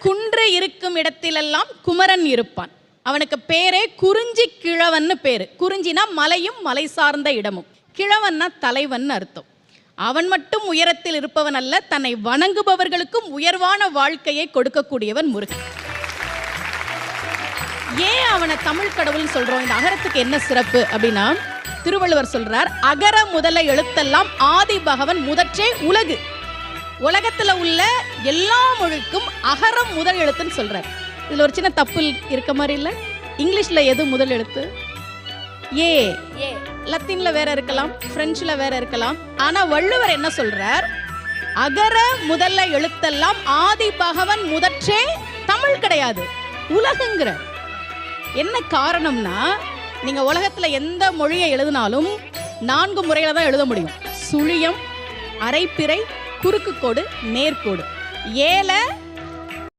குன்று இருக்கும் இடத்திலெல்லாம் குமரன் இருப்பான். அவனுக்கு பேரே குறிஞ்சி கிழவன்னு பேரு. குறிஞ்சினா மலையும் மலை சார்ந்த இடமும், கிழவன்னா தலைவன் அர்த்தம். அவன் மட்டும் உயரத்தில் இருப்பவன் அல்ல, தன்னை வணங்குபவர்களுக்கும் உயர்வான வாழ்க்கையை கொடுக்கக்கூடியவன் முருகன். ஏன் அவனை தமிழ் கடவுள்னு சொல்றோம்? இந்த அகரத்துக்கு என்ன சிறப்பு அப்படின்னா, திருவள்ளுவர் சொல்றார், அகர முதல எழுத்தெல்லாம் ஆதி பகவன் முதற்றே உலகு. உலகத்துல உள்ள எல்லா மொழிக்கும் அகரம் முதல் எழுத்துன்னு சொல்றார். இதுல ஒரு சின்ன தப்பு இருக்க மாதிரி இல்ல? இங்கிலீஷ்ல எது முதல் எழுத்து? ஏ. லத்தீன்ல வேற இருக்கலாம், பிரெஞ்சுல வேற இருக்கலாம். ஆனா வள்ளுவர் என்ன சொல்றார்? அகர முதல்ல எழுத்தெல்லாம் ஆதி பகவன் முதற்றே தமிழ் கிடையாது, உலகுங்கிற. என்ன காரணம்னா, நீங்க உலகத்துல எந்த மொழியை எழுதினாலும் 4 முறையில தான் எழுத முடியும். சுழியம், அரைப்பிறை, குறுக்கு கோடு, நேர்கோடு. ஏல